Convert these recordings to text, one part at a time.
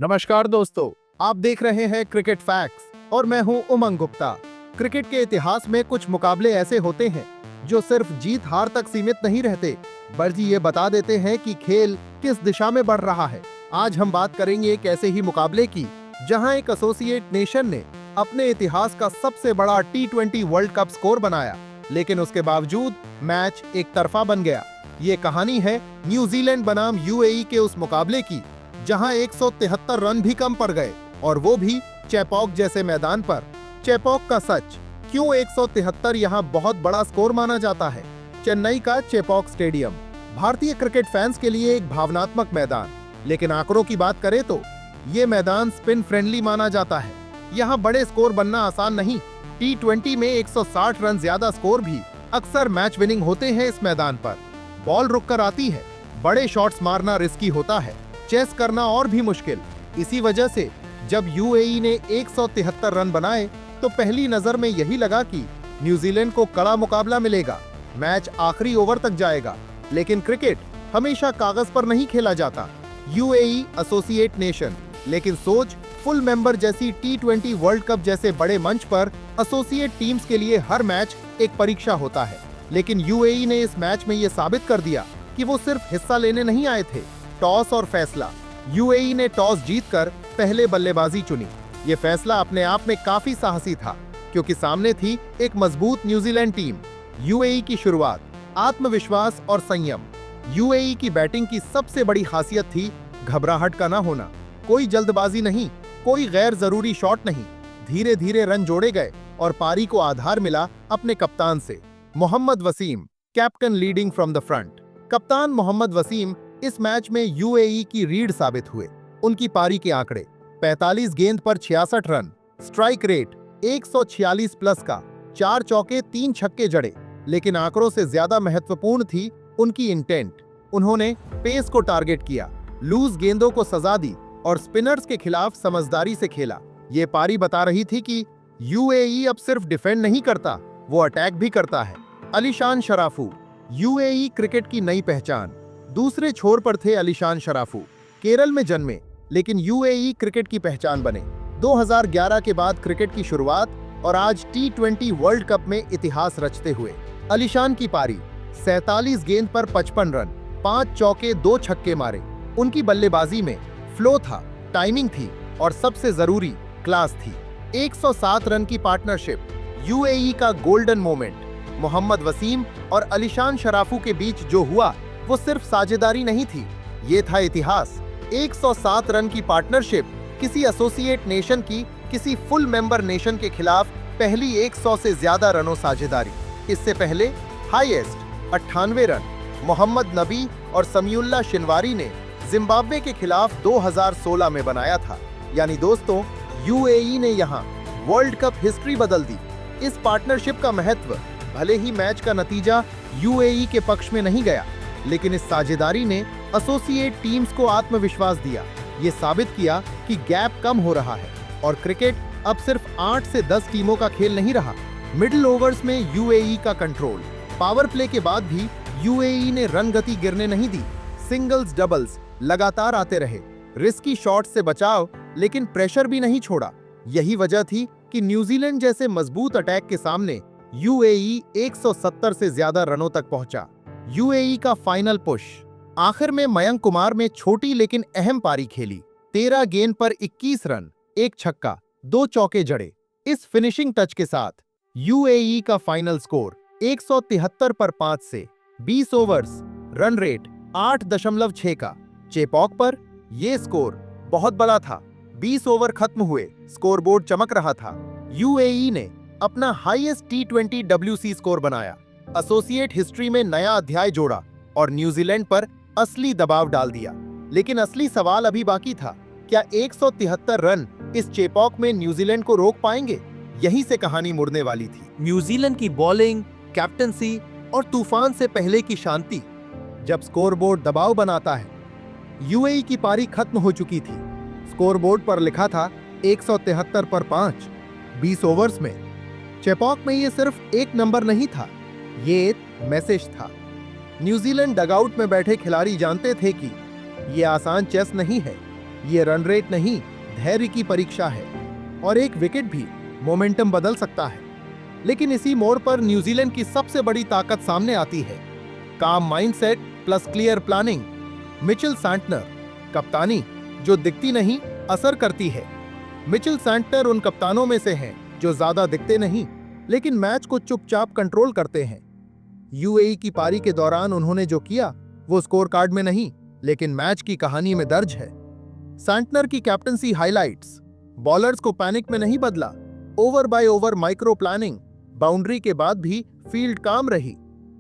नमस्कार दोस्तों, आप देख रहे हैं क्रिकेट फैक्ट्स और मैं हूं उमंग गुप्ता। क्रिकेट के इतिहास में कुछ मुकाबले ऐसे होते हैं जो सिर्फ जीत हार तक सीमित नहीं रहते, बल्कि ये बता देते हैं कि खेल किस दिशा में बढ़ रहा है। आज हम बात करेंगे एक ऐसे ही मुकाबले की जहां एक एसोसिएट नेशन ने अपने इतिहास का सबसे बड़ा T20 वर्ल्ड कप स्कोर बनाया, लेकिन उसके बावजूद मैच एक तरफा बन गया। ये कहानी है न्यूजीलैंड बनाम यूएई के उस मुकाबले की जहां 173 रन भी कम पड़ गए, और वो भी चेपॉक जैसे मैदान पर। चेपॉक का सच, क्यों 173 यहां बहुत बड़ा स्कोर माना जाता है? चेन्नई का चेपॉक स्टेडियम भारतीय क्रिकेट फैंस के लिए एक भावनात्मक मैदान, लेकिन आंकड़ों की बात करें तो ये मैदान स्पिन फ्रेंडली माना जाता है। यहाँ बड़े स्कोर बनना आसान नहीं। T20 में 160 रन ज्यादा स्कोर भी अक्सर मैच विनिंग होते हैं। इस मैदान पर बॉल रुककर आती है, बड़े शॉट्स मारना रिस्की होता है, चेस करना और भी मुश्किल। इसी वजह से जब यूएई ने 173 रन बनाए तो पहली नजर में यही लगा कि न्यूजीलैंड को कड़ा मुकाबला मिलेगा, मैच आखिरी ओवर तक जाएगा। लेकिन क्रिकेट हमेशा कागज पर नहीं खेला जाता। यूएई एसोसिएट नेशन, लेकिन सोच फुल मेंबर जैसी T20 वर्ल्ड कप जैसे बड़े मंच पर एसोसिएट टीम्स के लिए हर मैच एक परीक्षा होता है। लेकिन यूएई ने इस मैच में ये साबित कर दिया कि वो सिर्फ हिस्सा लेने नहीं आए थे। टॉस और फैसला, यूएई ने टॉस जीतकर पहले बल्लेबाजी चुनी। ये फैसला अपने आप में काफी साहसी था, क्योंकि सामने थी एक मजबूत न्यूजीलैंड टीम। यूएई की शुरुआत, आत्मविश्वास और संयम। यूएई की बैटिंग की सबसे बड़ी खासियत थी घबराहट का ना होना। कोई जल्दबाजी नहीं, कोई गैर जरूरी शॉट नहीं। धीरे धीरे रन जोड़े गए और पारी को आधार मिला अपने कप्तान से। Mohammad Waseem, captain leading from the front. कप्तान मोहम्मद वसीम इस मैच में यूएई की रीढ़ साबित हुए। उनकी पारी के आंकड़े, 45 गेंद पर 66 रन, स्ट्राइक रेट 146 प्लस का, 4 चौके 3 छक्के जड़े। लेकिन आंकड़ों से ज्यादा महत्वपूर्ण थी उनकी इंटेंट। उन्होंने पेस को टारगेट किया, लूज गेंदों को सजा दी और स्पिनर्स के खिलाफ समझदारी से खेला। ये पारी बता रही थी कि यूएई अब सिर्फ डिफेंड नहीं करता, वो अटैक भी करता है। अलीशान शराफू, यूएई क्रिकेट की नई पहचान। दूसरे छोर पर थे अलीशान शराफू, केरल में जन्मे लेकिन यूएई क्रिकेट की पहचान बने। 2011 के बाद क्रिकेट की शुरुआत और आज T20 वर्ल्ड कप में इतिहास रचते हुए। अलीशान की पारी, 47 गेंद पर 55 रन, 5 चौके 2 छक्के मारे। उनकी बल्लेबाजी में फ्लो था, टाइमिंग थी और सबसे जरूरी क्लास थी। 107 रन की पार्टनरशिप, यूएई का गोल्डन मोमेंट। मोहम्मद वसीम और अलीशान शराफू के बीच जो हुआ वो सिर्फ साझेदारी नहीं थी, ये था इतिहास। 107 रन की पार्टनरशिप, किसी एसोसिएट नेशन की किसी फुल मेंबर नेशन के खिलाफ पहली 100 से ज्यादा रनों साझेदारी। इससे पहले हाईएस्ट 98 रन मोहम्मद नबी और समीउल्लाह शिनवारी ने जिम्बाब्वे के खिलाफ 2016 में बनाया था। यानी दोस्तों, यूएई ने यहाँ वर्ल्ड कप हिस्ट्री बदल दी। इस पार्टनरशिप का महत्व, भले ही मैच का नतीजा यूएई के पक्ष में नहीं गया, लेकिन इस साझेदारी ने एसोसिएट टीम्स को आत्मविश्वास दिया। ये साबित किया कि गैप कम हो रहा है और क्रिकेट अब सिर्फ 8 से 10 टीमों का खेल नहीं रहा। मिडिल ओवर्स में यूएई का कंट्रोल, पावर प्ले के बाद भी यूएई ने रन गति गिरने नहीं दी। सिंगल्स डबल्स लगातार आते रहे, रिस्की शॉट से बचाव, लेकिन प्रेशर भी नहीं छोड़ा। यही वजह थी कि न्यूजीलैंड जैसे मजबूत अटैक के सामने यूएई 170 से ज्यादा रनों तक पहुंचा। यूएई का फाइनल पुश, आखिर में मयंक कुमार में छोटी लेकिन अहम पारी खेली। 13 गेंद पर 21 रन, 1 छक्का, 2 चौके जड़े। इस फिनिशिंग टच के साथ यूएई का फाइनल स्कोर 173 पर 5 से 20 ओवर्स, रन रेट 8.6 का। चेपॉक पर यह स्कोर बहुत बड़ा था। 20 ओवर खत्म हुए, स्कोरबोर्ड चमक रहा था। यूएई ने अपना हाईएस्ट T20 WC स्कोर बनाया, एसोसिएट हिस्ट्री में नया अध्याय जोड़ा और न्यूजीलैंड पर असली दबाव डाल दिया। लेकिन असली सवाल अभी बाकी था, क्या 173 रन इस चेपॉक में न्यूजीलैंड को रोक पाएंगे? यहीं से कहानी मुड़ने वाली थी। न्यूजीलैंड की बॉलिंग, कैप्टनसी और तूफान से पहले की शांति जब स्कोरबोर्ड दबाव बनाता है। यूएई की पारी खत्म हो चुकी थी। स्कोरबोर्ड पर लिखा था 173 पर 5, 20 ओवर्स में। चेपॉक में ये सिर्फ एक नंबर नहीं था, ये एक मैसेज था। न्यूजीलैंड डगआउट में बैठे खिलाड़ी जानते थे कि ये आसान चेस नहीं है, ये रन रेट नहीं, धैर्य की परीक्षा है और एक विकेट भी मोमेंटम बदल सकता है। लेकिन इसी मोड़ पर न्यूजीलैंड की सबसे बड़ी ताकत सामने आती है, काम mindset plus clear planning. Mitchell Santner, कप्तानी जो दिखती नहीं असर करती है। मिचेल सैंटनर उन कप्तानों में से हैं जो ज्यादा दिखते नहीं लेकिन मैच को चुपचाप कंट्रोल करते हैं। यूएई की पारी के दौरान उन्होंने जो किया वो स्कोर कार्ड में नहीं लेकिन मैच की कहानी में दर्ज है। सैंटनर की कैप्टनसी हाइलाइट्स, बॉलर्स को पैनिक में नहीं बदला, over by over micro planning, boundary के बाद भी फील्ड काम रही,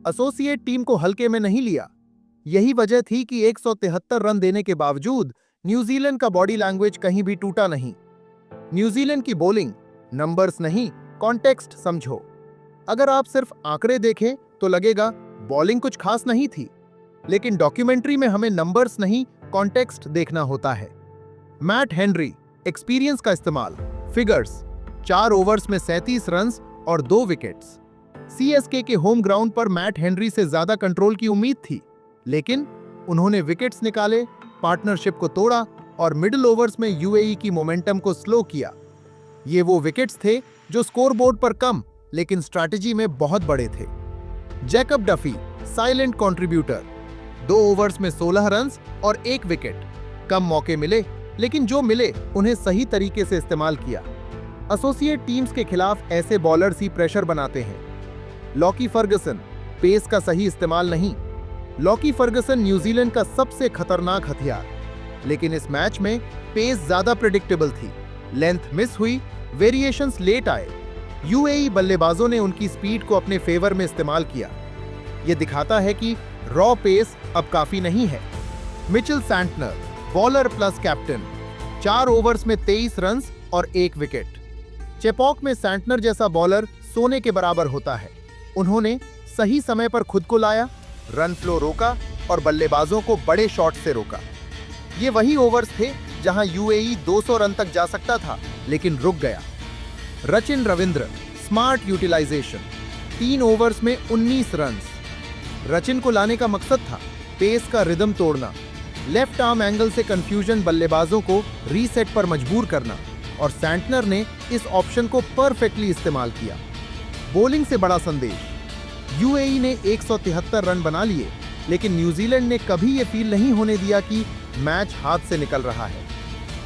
एसोसिएट टीम को हल्के में नहीं लिया। यही वजह थी कि 173 रन देने के बावजूद न्यूजीलैंड का बॉडी लैंग्वेज कहीं भी टूटा नहीं। न्यूजीलैंड की बॉलिंग, नंबर्स नहीं कॉन्टेक्स्ट समझो। अगर आप सिर्फ आंकड़े देखें तो लगेगा बॉलिंग कुछ खास नहीं थी, लेकिन डॉक्यूमेंट्री में हमें नंबर्स नहीं कॉन्टेक्स्ट देखना होता है। मैट हेनरी, एक्सपीरियंस का इस्तेमाल, फिगर्स, 4 ओवर्स में 37 रन्स और 2 विकेट्स। सीएसके के होम ग्राउंड पर मैट हेनरी से ज्यादा कंट्रोल की उम्मीद थी, लेकिन उन्होंने विकेट्स निकाले, पार्टनरशिप को तोड़ा और मिडिल ओवर्स में यूएई की मोमेंटम को स्लो किया। ये वो विकेट्स थे जो स्कोरबोर्ड पर कम लेकिन स्ट्रैटेजी में बहुत बड़े थे। Jacob Duffy, silent contributor, 2 overs में 16 रन्स और 1 विकेट। कम मौके मिले लेकिन जो मिले उन्हें सही तरीके से इस्तेमाल किया। एसोसिएट टीम्स के खिलाफ ऐसे बॉलर्स ही प्रेशर बनाते हैं। लॉकी फर्गसन, पेस का सही इस्तेमाल नहीं। लॉकी फर्गसन न्यूजीलैंड का सबसे खतरनाक हथियार, लेकिन इस मैच में पेस ज्यादा प्रेडिक्टेबल थी, लेंथ मिस हुई, वेरिएशंस लेट आए। यूएई बल्लेबाजों ने उनकी स्पीड को अपने फेवर में इस्तेमाल किया। यह दिखाता है कि रॉ पेस अब काफी नहीं है। Mitchell Santner, bowler plus captain, 4 overs में 23 रन्स और 1 विकेट। चेपॉक में सैंटनर जैसा बॉलर सोने के बराबर होता है। उन्होंने सही समय पर खुद को लाया, रन फ्लो रोका और बल्लेबाजों को बड़े शॉट से रोका। ये वही ओवर्स थे जहां यूएई 200 रन तक जा सकता था लेकिन रुक गया। Rachin Ravindra, smart utilisation, 3 overs में 19 रन्स। रचिन को लाने का मकसद था पेस का रिदम तोड़ना, लेफ्ट आर्म एंगल से कंफ्यूजन बल्लेबाजों को रीसेट पर मजबूर करना, और सैंटनर ने इस ऑप्शन को परफेक्टली इस्तेमाल किया। बॉलिंग से बड़ा संदेश, यूएई ने 173 रन बना लिए लेकिन न्यूजीलैंड ने कभी ये फील नहीं होने दिया कि मैच हाथ से निकल रहा है।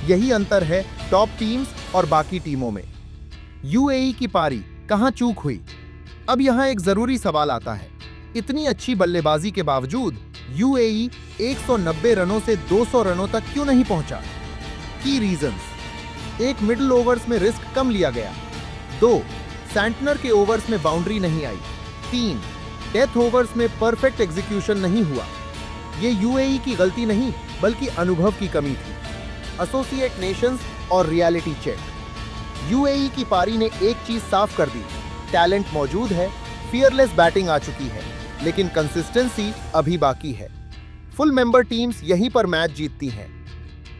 यही अंतर है टॉप टीम्स और बाकी टीमों में। यूएई की पारी कहां चूक हुई? अब यहां एक जरूरी सवाल आता है, इतनी अच्छी बल्लेबाजी के बावजूद यूएई 190 रनों से 200 रनों तक क्यों नहीं पहुंचा? की रीजंस: 1 मिडिल ओवर्स में रिस्क कम लिया गया, 2 सैंटनर के ओवर्स में बाउंड्री नहीं आई, 3 डेथ ओवर्स में परफेक्ट एग्जीक्यूशन नहीं हुआ। ये यूएई की गलती नहीं बल्कि अनुभव की कमी थी। एसोसिएट नेशंस और रियलिटी चेक, यूएई की पारी ने एक चीज साफ कर दी, टैलेंट मौजूद है, फियरलेस बैटिंग आ चुकी है, लेकिन कंसिस्टेंसी अभी बाकी है। फुल मेंबर टीम्स यहीं पर मैच जीतती हैं।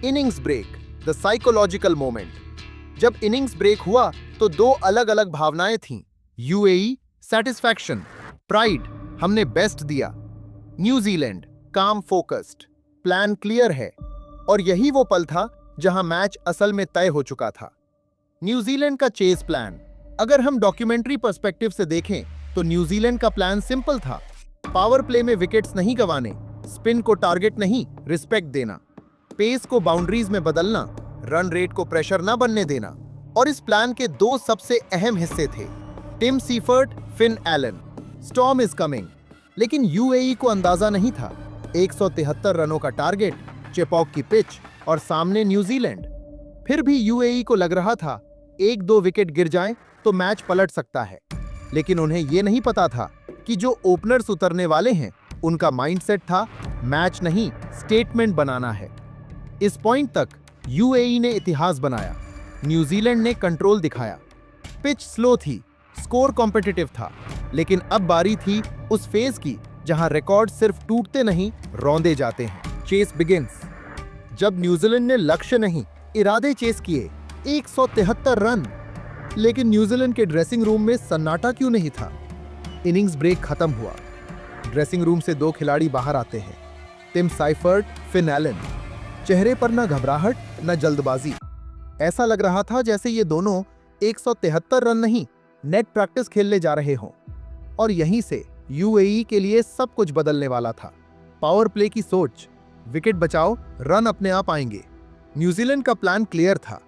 Innings break, the psychological moment. जब इनिंग्स ब्रेक हुआ तो 2 अलग अलग भावनाएं थीं। यूएई सैटिस्फैक्शन, प्राइड, हमने बेस्ट दिया। New Zealand calm focused, plan clear है। और यही वो पल था जहां मैच असल में तय हो चुका था। न्यूजीलैंड का चेस प्लान, अगर हम डॉक्यूमेंट्री पर्सपेक्टिव से देखें तो न्यूजीलैंड का प्लान सिंपल था, पावर प्ले में विकेट्स नहीं गंवाने, स्पिन को टारगेट नहीं रिस्पेक्ट देना, पेस को बाउंड्रीज में बदलना, रन रेट को प्रेशर ना बनने देना। और इस प्लान के 2 सबसे अहम हिस्से थे, Tim Seifert, Finn Allen. Storm is coming, लेकिन यूएई को अंदाजा नहीं था 173 रनों का टारगेट, चेपॉक की पिच और सामने न्यूजीलैंड। फिर भी यूएई को लग रहा था 1-2 विकेट गिर जाएं तो मैच पलट सकता है, लेकिन उन्हें यह नहीं पता था कि जो ओपनर्स उतरने वाले हैं उनका माइंडसेट था मैच नहीं स्टेटमेंट बनाना है। इस पॉइंट तक यूएई ने इतिहास बनाया, न्यूजीलैंड ने कंट्रोल दिखाया। पिच स्लो थी, स्कोर कॉम्पिटिटिव था, लेकिन अब बारी थी उस फेज की जहां रिकॉर्ड सिर्फ टूटते नहीं रौंदे जाते हैं। Chess begins. जब न्यूजीलैंड ने लक्ष्य नहीं इरादे चेस किए, 173 रन, लेकिन न्यूजीलैंड के ड्रेसिंग रूम में सन्नाटा क्यों नहीं था? इनिंग्स ब्रेक खत्म हुआ, ड्रेसिंग रूम से 2 खिलाड़ी बाहर आते हैं, टिम साइफर्ट, फिन एलन। चेहरे पर ना घबराहट न जल्दबाजी। ऐसा लग रहा था जैसे ये दोनों 173 रन नहीं, नेट प्रैक्टिस खेलने जा रहे हों। और यहीं से यूएई के लिए सब कुछ बदलने वाला था। पावर प्ले की सोच, विकेट बचाओ, रन अपने आप आएंगे। न्यूजीलैंड का प्लान क्लियर था।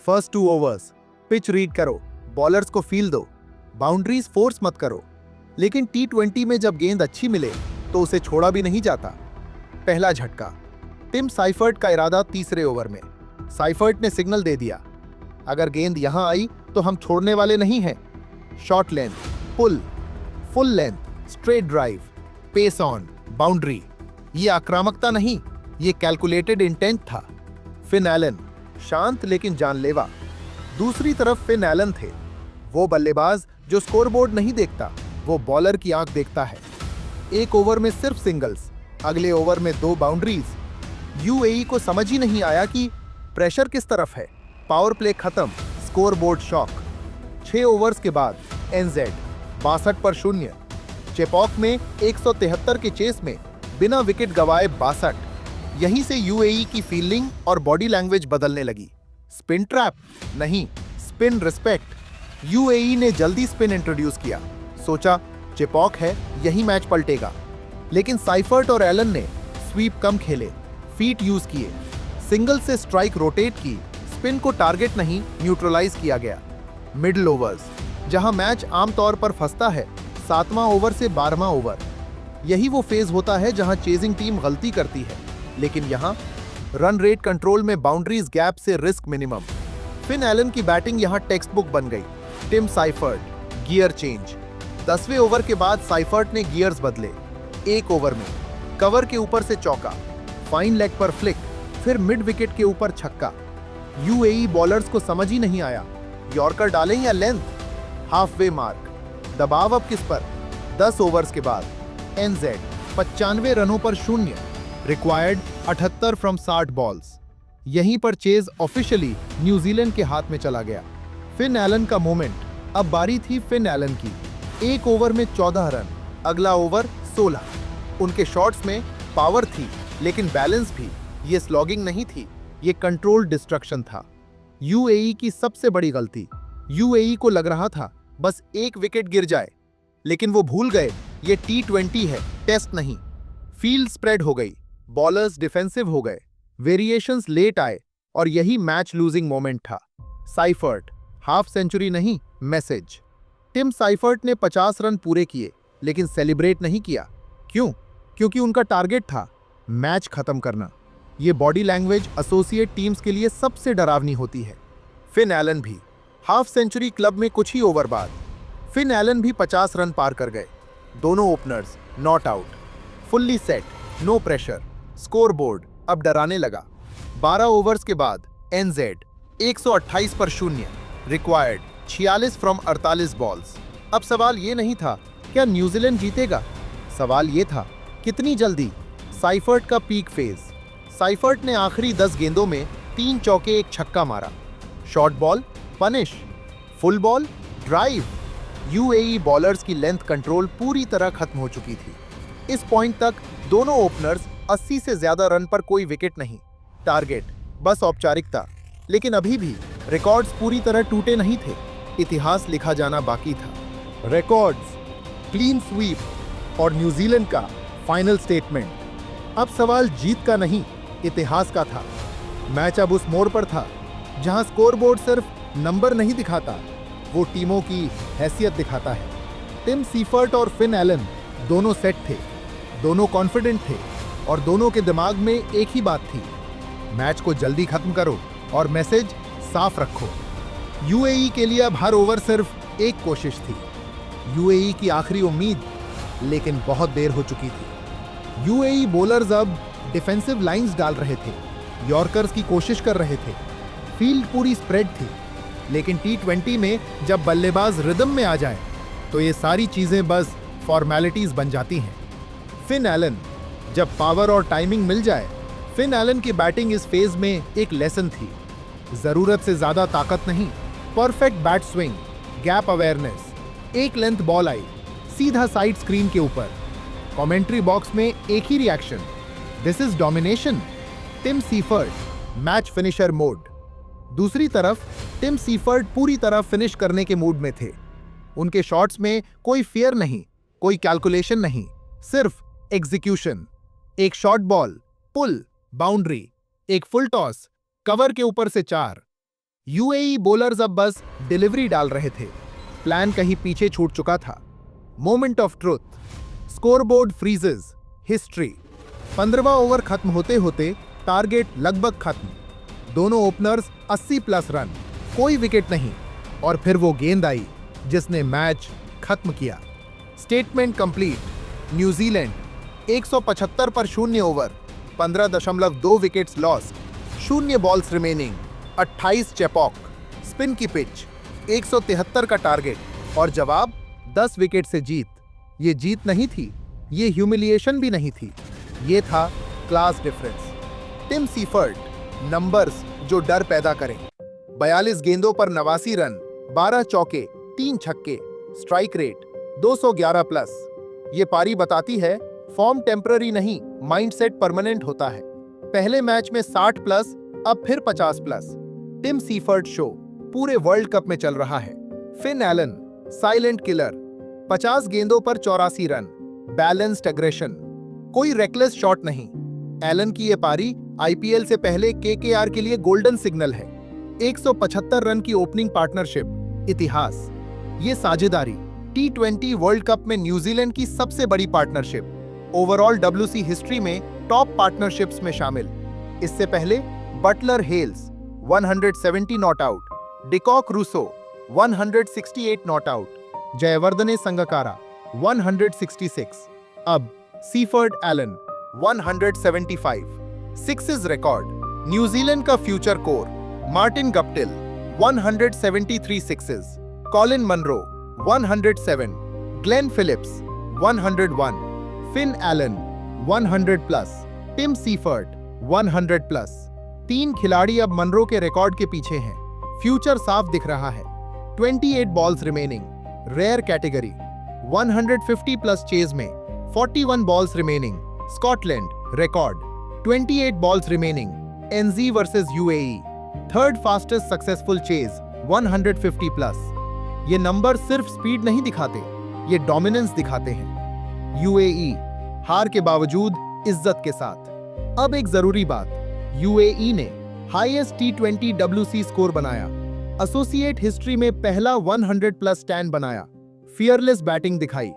फर्स्ट 2 ओवर्स पिच रीड करो, बॉलर्स को फील दो, बाउंड्रीज फोर्स मत करो। लेकिन T20 में जब गेंद अच्छी मिले तो उसे छोड़ा भी नहीं जाता। पहला झटका, टिम साइफर्ट का इरादा तीसरे ओवर में। साइफर्ट ने सिग्नल दे दिया, अगर गेंद यहां आई तो हम छोड़ने वाले नहीं हैं। Short length, pull, full length, straight drive, pace on, boundary. ये आक्रामकता नहीं, ये कैलकुलेटेड इंटेंट था। फिन एलन, शांत लेकिन जानलेवा। दूसरी तरफ फिन एलन थे, वो बल्लेबाज जो स्कोरबोर्ड नहीं देखता, वो बॉलर की आंख देखता है। एक ओवर में सिर्फ सिंगल्स, अगले ओवर में 2 बाउंड्रीज। यूएई को समझ ही नहीं आया कि प्रेशर किस तरफ है। पावर प्ले खत्म, स्कोरबोर्ड शॉक। 6 ओवर्स के बाद एनजेड 62 पर 0। चेपॉक में 173 के चेस में बिना विकेट गवाए 62। यहीं से यूएई की फील्डिंग और बॉडी लैंग्वेज बदलने लगी। स्पिन ट्रैप नहीं, स्पिन रिस्पेक्ट। यूएई ने जल्दी स्पिन इंट्रोड्यूस किया, सोचा चेपॉक है, यही मैच पलटेगा। लेकिन साइफर्ट और एलन ने स्वीप कम खेले, फीट यूज किए, सिंगल से स्ट्राइक रोटेट की। स्पिन को टारगेट नहीं, न्यूट्रलाइज किया गया। मिडिल ओवर्स, जहां मैच आमतौर पर फंसता है, 7वां ओवर से 12वां ओवर। यही वो फेज होता है जहां चेजिंग टीम गलती करती है, लेकिन यहां रन रेट कंट्रोल में बाउंड्रीज गैप से रिस्क मिनिमम। फिन एलन की बैटिंग यहां टेक्स्ट बुक बन गई। Tim Seifert, gear change. 10वें ओवर के बाद साइफर्ट ने गियर्स बदले। 1 ओवर में कवर के ऊपर से चौका, फाइन लेग पर फ्लिक, फिर मिड विकेट के ऊपर छक्का। यूएई बॉलर्स को समझ ही नहीं आया, यॉर्कर डालें या लेंथ। हाफ वे मार्क, दबाव अब किस पर। 10 ओवर्स के बाद एनजेड 95 रनों पर 0, रिक्वायर्ड 78 फ्रॉम 60 बॉल्स। यहीं पर चेज ऑफिशियली न्यूजीलैंड के हाथ में चला गया। फिन एलन का मोमेंट, अब बारी थी फिन एलन की। 1 ओवर में 14 रन, अगला ओवर 16। उनके शॉट्स में पावर थी, लेकिन बैलेंस भी। ये स्लॉगिंग नहीं थी, ये कंट्रोल डिस्ट्रक्शन था। यूएई की सबसे बड़ी गलती, यूएई को लग रहा था बस 1 विकेट गिर जाए, लेकिन वो भूल गए ये T20 है, टेस्ट नहीं। फील्ड स्प्रेड हो गई, बॉलर्स डिफेंसिव हो गए, वेरिएशंस लेट आए, और यही मैच लूजिंग मोमेंट था। साइफर्ट, हाफ सेंचुरी नहीं, मैसेज। टिम साइफर्ट ने 50 रन पूरे किए, लेकिन सेलिब्रेट नहीं किया। क्यों? क्योंकि उनका टारगेट था मैच खत्म करना। ये बॉडी लैंग्वेज एसोसिएट टीम्स के लिए सबसे डरावनी होती है। फिन एलन भी हाफ सेंचुरी क्लब में कुछ ही ओवर बाद। फिन एलन भी 50 रन पार कर गए। दोनों openers not out, fully set, no pressure. Scoreboard अब डराने लगा। 12 ओवर्स के बाद एनजेड 128 पर 0, रिक्वायर्ड 46 फ्रॉम 48 बॉल्स। अब सवाल ये नहीं था क्या न्यूजीलैंड जीतेगा, सवाल ये था कितनी जल्दी। साइफर्ट का पीक फेज। साइफर्ट ने आखिरी 10 गेंदों में 3 चौके, 1 छक्का मारा। Short ball, punish, full ball, drive. UAE bowlers की लेंथ कंट्रोल पूरी तरह खत्म हो चुकी थी। इस पॉइंट तक दोनों ओपनर्स 80 से ज्यादा रन पर कोई विकेट नहीं। टारगेट बस औपचारिकता, लेकिन अभी भी रिकॉर्ड्स पूरी तरह टूटे नहीं थे। इतिहास लिखा जाना बाकी था। रिकॉर्ड्स, क्लीन स्वीप और न्यूजीलैंड का फाइनल स्टेटमेंट। अब सवाल जीत का नहीं, इतिहास का था। मैच अब उस मोड़ पर था जहां स्कोरबोर्ड सिर्फ नंबर नहीं दिखाता, वो टीमों की हैसियत दिखाता है। टिम साइफर्ट और फिन एलन दोनों सेट थे, दोनों कॉन्फिडेंट थे, और दोनों के दिमाग में एक ही बात थी, मैच को जल्दी खत्म करो और मैसेज साफ रखो। यूएई के लिए अब हर ओवर सिर्फ एक कोशिश थी। यूएई की आखिरी उम्मीद, लेकिन बहुत देर हो चुकी थी। यूएई बॉलर्स अब डिफेंसिव लाइंस डाल रहे थे, यॉर्कर्स की कोशिश कर रहे थे, फील्ड पूरी स्प्रेड थी। लेकिन T20 में जब बल्लेबाज रिदम में आ जाए तो ये सारी चीजें बस फॉर्मेलिटीज बन जाती हैं। फिन एलन, जब पावर और टाइमिंग मिल जाए। फिन एलन की बैटिंग इस फेज में एक लेसन थी। जरूरत से ज्यादा ताकत नहीं, perfect bat swing, gap awareness. एक लेंथ बॉल आई, सीधा साइड स्क्रीन के ऊपर। कमेंट्री बॉक्स में एक ही reaction, this is domination. Tim Seifert, match finisher mode. दूसरी तरफ टिम सीफर्ड पूरी तरह फिनिश करने के मूड में थे। उनके शॉट्स में कोई फियर नहीं, कोई कैलकुलेशन नहीं, सिर्फ एग्जीक्यूशन। एक शॉर्ट बॉल, पुल, बाउंड्री, एक फुल टॉस, कवर के ऊपर से 4। यूएई बॉलर्स अब बस डिलीवरी डाल रहे थे। प्लान कहीं पीछे छूट चुका था। Moment of truth, scoreboard freezes, history. 15वां ओवर खत्म होते होते टारगेट लगभग खत्म। दोनों ओपनर्स 80 प्लस रन, कोई विकेट नहीं, और फिर वो गेंद आई जिसने मैच खत्म किया। Statement complete. न्यूजीलैंड 175 पर 0 over, 15.2 wickets lost, 0 balls remaining, 28 Chepauk, spin की पिच, 173 का टारगेट, और जवाब 10 विकेट से जीत। ये जीत नहीं थी, ये ह्यूमिलिएशन भी नहीं थी, ये था क्लास डिफरेंस। टिम सीफर्ड, नंबर्स जो डर पैदा करें। 42 गेंदों पर 89 रन, 12 चौके, 3 छक्के, स्ट्राइक रेट 211 प्लस। ये पारी बताती है फॉर्म टेम्पररी नहीं, माइंडसेट परमानेंट होता है। पहले मैच में 60 प्लस, अब फिर 50 प्लस। टिम सीफर्ड शो पूरे वर्ल्ड कप में चल रहा है। फिन एलन, साइलेंट किलर, 50 गेंदों पर 84 रन, बैलेंस्ड एग्रेशन, कोई रेकलेस शॉट नहीं। एलन की ये पारी आईपीएल से पहले केकेआर के लिए गोल्डन सिग्नल है। 175 रन की ओपनिंग पार्टनरशिप, इतिहास। ये साझेदारी T20 वर्ल्ड कप में न्यूजीलैंड की सबसे बड़ी पार्टनरशिप, ओवरऑल WC हिस्ट्री में टॉप पार्टनरशिप्स में शामिल। इससे पहले Buttler Hales 170 not out, de Kock Rossouw 168 not out, Jayawardene Sangakkara 166, अब Seifert Allen 175। Sixes record, New Zealand का future core Martin Guptill 173 sixes, Colin Munro 107, Glenn Phillips 101, Finn Allen 100 plus, Tim Seifert 100 plus. 3 खिलाड़ी अब Munro के record के पीछे हैं। फ्यूचर साफ दिख रहा है। 28 balls remaining, rare category. 150 plus chase में 41 balls remaining, Scotland record. 28 balls remaining, NZ versus UAE, third fastest successful chase 150 plus. ये नंबर सिर्फ स्पीड नहीं दिखाते, ये डोमिनेंस दिखाते हैं। यूएई हार के बावजूद इज्जत के साथ। अब एक जरूरी बात, यूएई ने हाईएस्ट T20 WC स्कोर बनाया, एसोसिएट हिस्ट्री में पहला 100 प्लस स्टैंड बनाया, फियरलेस बैटिंग दिखाई।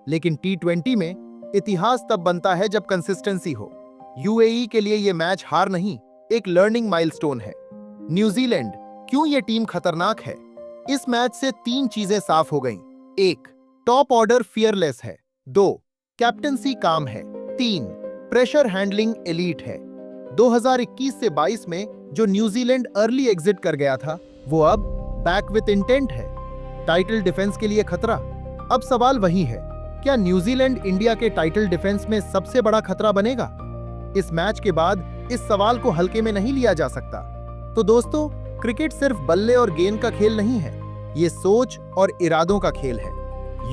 लेकिन T20 में इतिहास तब बनता है जब कंसिस्टेंसी हो। यूएई के लिए यह मैच हार नहीं, एक लर्निंग माइलस्टोन है। न्यूजीलैंड क्यों ये टीम खतरनाक है? इस मैच से 3 चीजें साफ हो गईं। 1, टॉप ऑर्डर फियरलेस है। 2, कैप्टनसी काम है। 3, प्रेशर हैंडलिंग एलीट है। 2021 से 22 में जो न्यूजीलैंड अर्ली एग्जिट कर गया था, वो अब बैक विद इंटेंट है। टाइटल डिफेंस के लिए खतरा। अब सवाल वही है, क्या न्यूजीलैंड इंडिया के टाइटल डिफेंस में सबसे बड़ा खतरा बनेगा? इस मैच के बाद इस सवाल को हल्के में नहीं लिया जा सकता। तो दोस्तों, क्रिकेट सिर्फ बल्ले और गेंद का खेल नहीं है, ये सोच और इरादों का खेल है।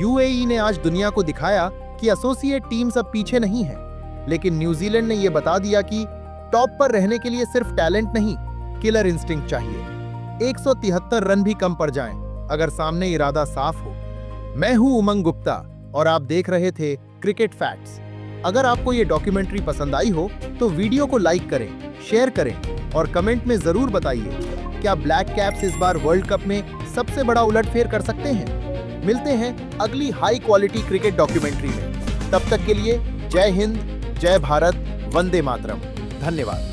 यूएई ने आज दुनिया को दिखाया कि एसोसिएट टीम सब पीछे नहीं है, लेकिन न्यूजीलैंड ने यह बता दिया कि टॉप पर रहने के लिए सिर्फ टैलेंट नहीं, किलर इंस्टिंक्ट चाहिए। 173 रन भी कम पड़ जाएं, अगर सामने इरादा साफ हो। मैं हूं उमंग गुप्ता और आप देख रहे थे क्रिकेट फैक्ट्स। अगर आपको ये डॉक्यूमेंट्री पसंद आई हो तो वीडियो को लाइक करें, शेयर करें और कमेंट में जरूर बताइए, क्या ब्लैक कैप्स इस बार वर्ल्ड कप में सबसे बड़ा उलटफेर कर सकते हैं? मिलते हैं अगली हाई क्वालिटी क्रिकेट डॉक्यूमेंट्री में। तब तक के लिए जय हिंद, जय भारत, वंदे मातरम। धन्यवाद।